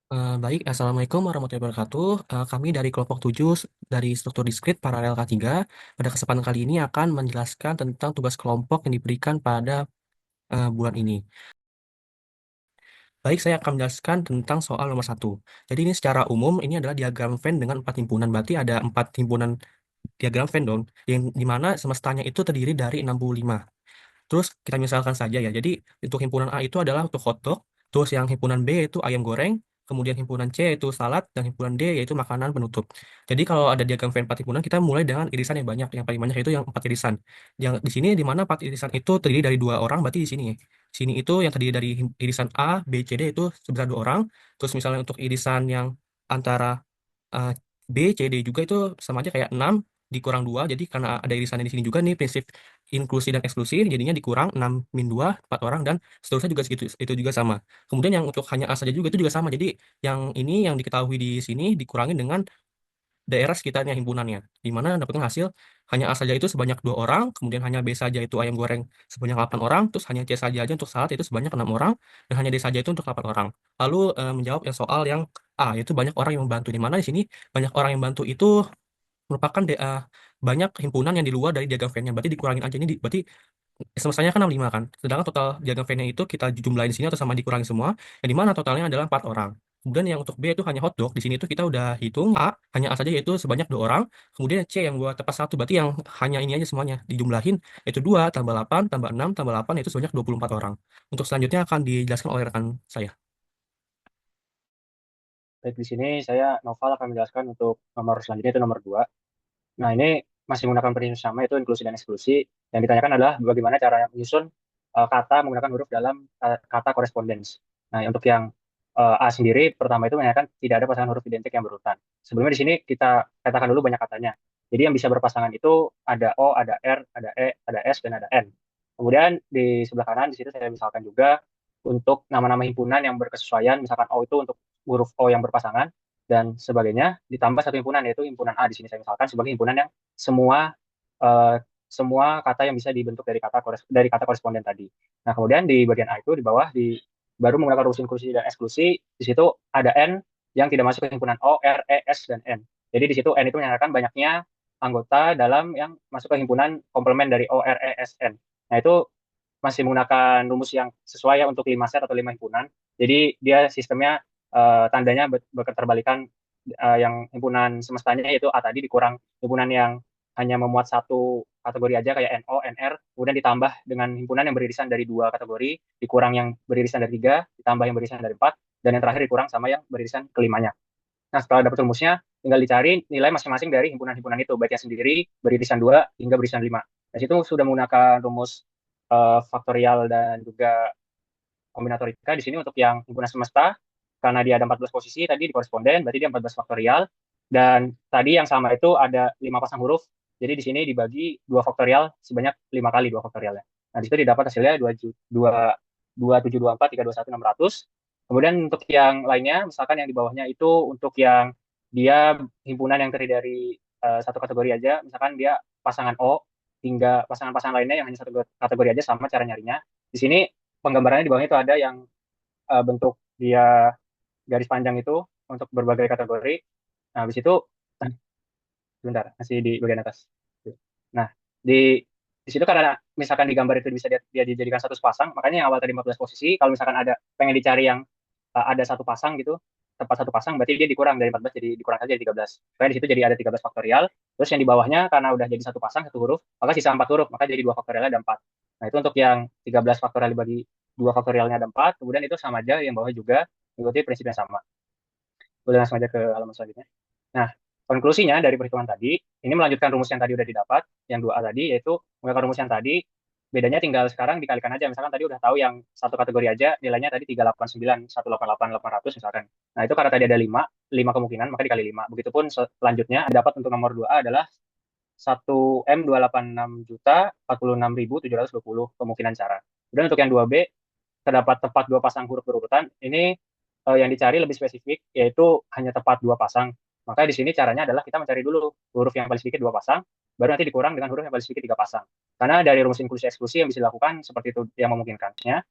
Baik, Assalamualaikum warahmatullahi wabarakatuh. Kami dari kelompok 7 dari struktur diskrit paralel K3. Pada kesempatan kali ini akan menjelaskan tentang tugas kelompok yang diberikan pada bulan ini. Baik, saya akan menjelaskan tentang soal nomor satu. Jadi ini secara umum ini adalah diagram Venn dengan 4 himpunan. Berarti ada 4 himpunan diagram Venn dong, yang dimana semestanya itu terdiri dari 65. Terus kita misalkan saja ya. Jadi untuk himpunan A itu adalah untuk hotdog, terus yang himpunan B yaitu ayam goreng, kemudian himpunan C yaitu salad, dan himpunan D yaitu makanan penutup. Jadi kalau ada diagram Venn 4 himpunan, kita mulai dengan irisan yang banyak. Yang paling banyak itu yang 4 irisan. Yang di sini di mana 4 irisan itu terdiri dari dua orang, berarti di sini ya. Sini itu yang terdiri dari irisan A, B, C, D itu sebesar dua orang. Terus misalnya untuk irisan yang antara uh, B, C, D juga itu sama aja kayak 6 dikurang 2. Jadi karena ada irisannya di sini juga nih prinsip inklusi dan eksklusi, jadinya dikurang 6 min 2 4 orang, dan seterusnya juga segitu, itu juga sama. Kemudian yang untuk hanya A saja juga itu juga sama. Jadi yang ini yang diketahui di sini dikurangi dengan daerah sekitarnya himpunannya, di mana dapatkan hasil hanya A saja itu sebanyak dua orang, kemudian hanya B saja itu ayam goreng sebanyak 8 orang, terus hanya C saja aja untuk salad itu sebanyak 6 orang, dan hanya D saja itu untuk 8 orang. Lalu menjawab yang soal yang A, yaitu banyak orang yang membantu, di mana di sini banyak orang yang bantu itu merupakan banyak himpunan yang di luar dari diagram Venn-nya. Berarti dikurangin aja ini, berarti semestanya kan 65 kan. Sedangkan total diagram Venn-nya itu kita jumlahin di sini atau sama dikurangi semua, yang dimana totalnya adalah 4 orang. Kemudian yang untuk B itu hanya hotdog. Di sini itu kita udah hitung A, hanya A saja yaitu sebanyak 2 orang. Kemudian C yang gua tepat satu, berarti yang hanya ini aja semuanya dijumlahin, yaitu 2 tambah 8 tambah 6 tambah 8 itu sebanyak 24 orang. Untuk selanjutnya akan dijelaskan oleh rekan saya. Baik, di sini saya Noval akan menjelaskan untuk nomor selanjutnya itu nomor 2. Nah, ini masih menggunakan prinsip sama yaitu inklusi dan eksklusi. Yang ditanyakan adalah bagaimana cara menyusun kata menggunakan huruf dalam kata korespondens. Nah, untuk yang A sendiri, pertama itu menanyakan tidak ada pasangan huruf identik yang berurutan. Sebelumnya di sini kita katakan dulu banyak katanya. Jadi yang bisa berpasangan itu ada O, ada R, ada E, ada S, dan ada N. Kemudian di sebelah kanan di situ saya misalkan juga untuk nama-nama himpunan yang berkesesuaian, misalkan O itu untuk huruf O yang berpasangan, dan sebagainya, ditambah satu himpunan yaitu himpunan A. Di sini saya misalkan sebagai himpunan yang semua semua kata yang bisa dibentuk dari kata koresponden tadi. Nah, kemudian di bagian A itu di bawah baru menggunakan rumus inklusi dan eksklusi. Di situ ada N yang tidak masuk ke himpunan O, R, E, S, dan N. Jadi di situ N itu menyatakan banyaknya anggota dalam yang masuk ke himpunan komplement dari O, R, E, S, N. Nah, itu masih menggunakan rumus yang sesuai ya untuk 5 set atau 5 himpunan. Jadi dia sistemnya tandanya berketerbalikan, yang himpunan semestanya yaitu A tadi dikurang himpunan yang hanya memuat satu kategori aja kayak NO, NR, kemudian ditambah dengan himpunan yang beririsan dari dua kategori, dikurang yang beririsan dari tiga, ditambah yang beririsan dari empat, dan yang terakhir dikurang sama yang beririsan kelimanya. Nah, setelah dapat rumusnya, tinggal dicari nilai masing-masing dari himpunan-himpunan itu, baiknya sendiri, beririsan 2 hingga beririsan 5. Dari situ sudah menggunakan rumus faktorial dan juga kombinatorika. Di sini untuk yang himpunan semesta, karena dia ada 14 posisi, tadi di koresponden, berarti dia 14 faktorial. Dan tadi yang sama itu ada 5 pasang huruf, jadi di sini dibagi 2 faktorial sebanyak 5 kali 2 faktorialnya. Nah, di situ didapat hasilnya 2,724,321,600. Kemudian untuk yang lainnya, misalkan yang di bawahnya itu untuk yang dia himpunan yang terdiri dari satu kategori aja, misalkan dia pasangan O hingga pasangan-pasangan lainnya yang hanya satu kategori aja, sama cara nyarinya. Di sini penggambarannya di bawahnya itu ada yang bentuk dia garis panjang itu untuk berbagai kategori. Nah, habis itu sebentar, masih di bagian atas. Nah, di situ karena misalkan di gambar itu bisa dia dijadikan satu pasang, makanya yang awal tadi 14 posisi, kalau misalkan ada pengen dicari yang ada satu pasang gitu, tepat satu pasang, berarti dia dikurang dari 14 jadi dikurang saja jadi 13. Supaya di situ jadi ada 13 faktorial, terus yang di bawahnya karena udah jadi satu pasang, satu huruf, maka sisa 4 huruf, maka jadi dua faktorialnya ada 4. Nah, itu untuk yang 13 faktorial dibagi dua faktorialnya ada 4, kemudian itu sama aja yang bawah juga mengikuti prinsip yang sama. Udah langsung aja ke halaman selanjutnya. Nah, konklusinya dari perhitungan tadi, ini melanjutkan rumus yang tadi udah didapat, yang 2A tadi, yaitu menggunakan rumus yang tadi, bedanya tinggal sekarang dikalikan aja. Misalkan tadi udah tahu yang satu kategori aja, nilainya tadi 389, 188, 800 misalkan. Nah, itu karena tadi ada 5 kemungkinan, maka dikali 5. Begitupun selanjutnya, dapat untuk nomor 2A adalah 1M286.046.720 kemungkinan cara. Kemudian untuk yang 2B, terdapat tepat dua pasang huruf berurutan. Ini yang dicari lebih spesifik, yaitu hanya tepat dua pasang. Maka di sini caranya adalah kita mencari dulu huruf yang paling sedikit dua pasang, baru nanti dikurang dengan huruf yang paling sedikit tiga pasang. Karena dari rumus inklusi eksklusi yang bisa dilakukan seperti itu yang memungkinkannya,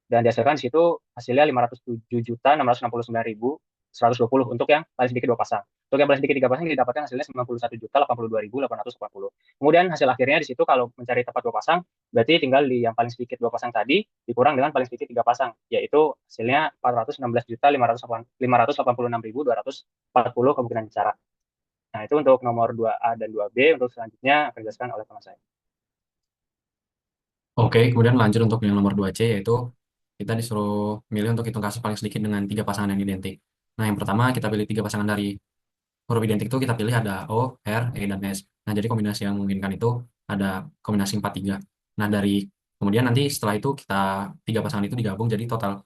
dan dihasilkan di situ hasilnya 507.669.000. 120 untuk yang paling sedikit dua pasang. Untuk yang paling sedikit tiga pasang didapatkan hasilnya 91.082.820. Kemudian hasil akhirnya di situ kalau mencari tepat dua pasang, berarti tinggal di yang paling sedikit dua pasang tadi dikurang dengan paling sedikit tiga pasang, yaitu hasilnya 416.586.240 kemungkinan bicara. Nah, itu untuk nomor 2A dan 2B. Untuk selanjutnya akan dijelaskan oleh teman saya. Oke, kemudian lanjut untuk yang nomor 2C, yaitu kita disuruh milih untuk hitung kasus paling sedikit dengan tiga pasangan yang identik. Nah, yang pertama kita pilih tiga pasangan dari huruf identik itu kita pilih ada O, R, E, dan S. Nah, jadi kombinasi yang memungkinkan itu ada kombinasi 4 3. Nah, kemudian nanti setelah itu kita tiga pasangan itu digabung jadi total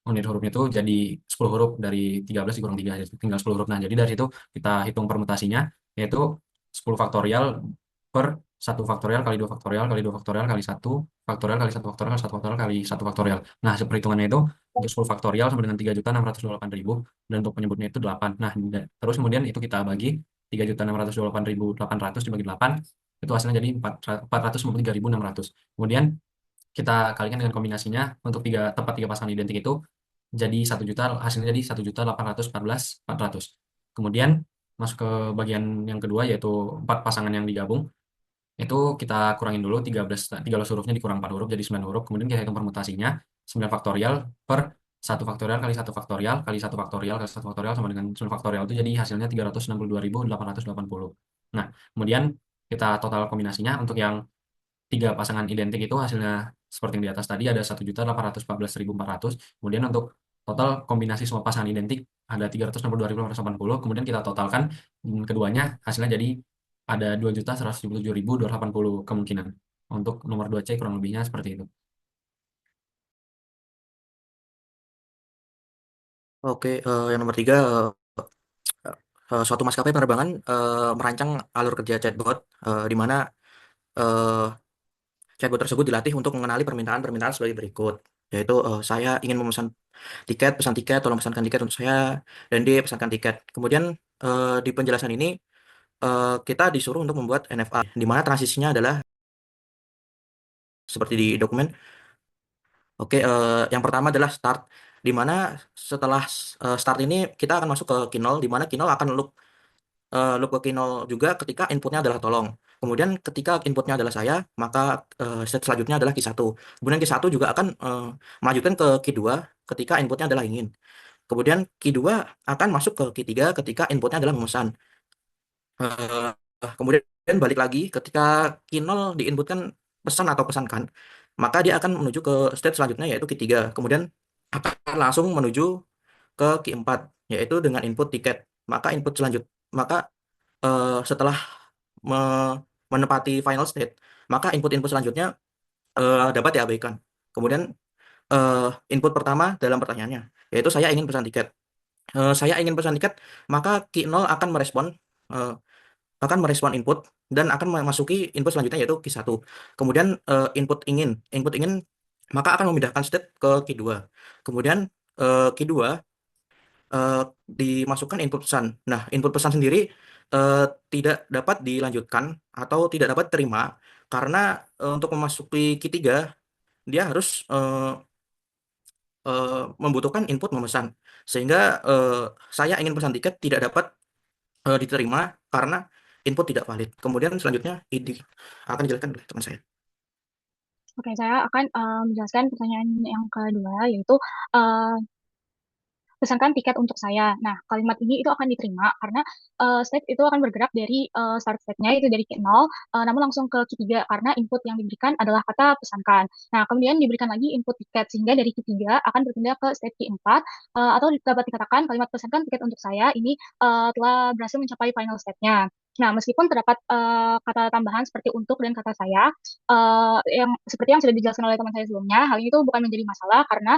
unit hurufnya itu jadi 10 huruf dari 13 dikurang 3 jadi tinggal 10 huruf. Nah, jadi dari situ kita hitung permutasinya yaitu 10 faktorial per satu faktorial kali 2 faktorial kali 2 faktorial kali satu faktorial kali satu faktorial kali 1 faktorial kali 1 faktorial. Nah, hasil perhitungannya itu untuk 10 faktorial sama dengan 3.628.000 dan untuk penyebutnya itu 8. Nah, terus kemudian itu kita bagi 3.628.800 dibagi 8 itu hasilnya jadi 453.600. Kemudian kita kalikan dengan kombinasinya untuk tiga pasangan identik itu jadi 1 juta, hasilnya jadi 1.814.400. Kemudian masuk ke bagian yang kedua yaitu empat pasangan yang digabung itu kita kurangin dulu 13 hurufnya dikurang 4 huruf jadi 9 huruf. Kemudian kita hitung permutasinya 9 faktorial per satu faktorial kali satu faktorial kali satu faktorial kali satu faktorial sama dengan 9 faktorial itu jadi hasilnya 362.880. Nah, kemudian kita total kombinasinya untuk yang tiga pasangan identik itu hasilnya seperti yang di atas tadi ada 1.814.400. Kemudian untuk total kombinasi semua pasangan identik ada 362.880. Kemudian kita totalkan keduanya hasilnya jadi ada 2.177.280 kemungkinan. Untuk nomor 2C kurang lebihnya seperti itu. Oke, yang nomor tiga, suatu maskapai penerbangan merancang alur kerja chatbot, di mana eh, chatbot tersebut dilatih untuk mengenali permintaan-permintaan sebagai berikut, yaitu saya ingin memesan tiket, pesan tiket, tolong pesankan tiket untuk saya, dan dia pesankan tiket. Kemudian di penjelasan ini kita disuruh untuk membuat NFA, di mana transisinya adalah seperti di dokumen. Oke, yang pertama adalah start, di mana setelah start ini kita akan masuk ke Kinol, di mana Kinol akan loop ke Kinol juga ketika inputnya adalah tolong. Kemudian ketika inputnya adalah saya, maka step selanjutnya adalah Q1. Kemudian Q1 juga akan melanjutkan ke Q2 ketika inputnya adalah ingin. Kemudian Q2 akan masuk ke Q3 ketika inputnya adalah memesan. Eh, Kemudian balik lagi ketika Q0 diinputkan pesan atau pesankan, maka dia akan menuju ke state selanjutnya yaitu Q3. Kemudian akan langsung menuju ke Q4 yaitu dengan input tiket. Maka input selanjut maka setelah me- menepati final state, maka input-input selanjutnya dapat diabaikan. Kemudian eh, input pertama dalam pertanyaannya, yaitu saya ingin pesan tiket. Saya ingin pesan tiket, maka Q0 eh, akan merespon input dan akan memasuki input selanjutnya yaitu Q1. Kemudian input ingin maka akan memindahkan state ke Q2. Kemudian Q2 eh, dimasukkan input pesan. Nah, input pesan sendiri eh, tidak dapat dilanjutkan atau tidak dapat terima karena untuk memasuki Q3 dia harus membutuhkan input memesan. Sehingga saya ingin pesan tiket tidak dapat diterima karena input tidak valid. Kemudian selanjutnya ID akan dijelaskan oleh teman saya. Oke, saya akan menjelaskan pertanyaan yang kedua, yaitu eh, pesankan tiket untuk saya. Nah, kalimat ini itu akan diterima karena state itu akan bergerak dari start state-nya, itu dari Q0, namun langsung ke Q3 karena input yang diberikan adalah kata pesankan. Nah, kemudian diberikan lagi input tiket, sehingga dari Q3 akan berpindah ke state Q4, atau dapat dikatakan kalimat pesankan tiket untuk saya ini telah berhasil mencapai final state-nya. Nah, meskipun terdapat kata tambahan seperti untuk dan kata saya, yang seperti yang sudah dijelaskan oleh teman saya sebelumnya, hal ini tuh bukan menjadi masalah karena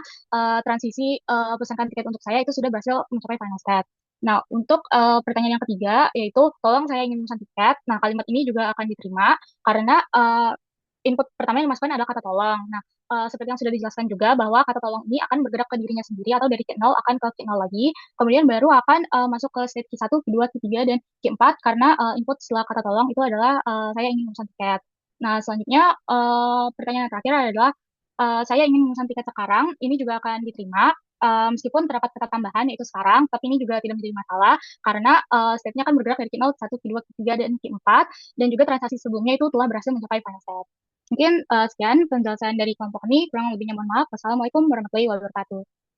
transisi pesankan tiket untuk saya itu sudah berhasil mencapai final state. Nah, untuk pertanyaan yang ketiga, yaitu tolong saya ingin memesan tiket. Nah, kalimat ini juga akan diterima karena input pertama yang dimasukkan adalah kata tolong. Nah, seperti yang sudah dijelaskan juga bahwa kata tolong ini akan bergerak ke dirinya sendiri atau dari Q0 akan ke Q0 lagi. Kemudian baru akan masuk ke state Q1, Q2, Q3, dan Q4 karena input setelah kata tolong itu adalah saya ingin memesan tiket. Nah, selanjutnya pertanyaan yang terakhir adalah saya ingin memesan tiket sekarang, ini juga akan diterima meskipun terdapat kata tambahan yaitu sekarang, tapi ini juga tidak menjadi masalah karena state-nya akan bergerak dari Q0, Q1, Q2, Q3, dan Q4, dan juga transaksi sebelumnya itu telah berhasil mencapai final state. Mungkin sekian penjelasan dari kelompok ini, kurang lebihnya mohon maaf. Wassalamualaikum warahmatullahi wabarakatuh.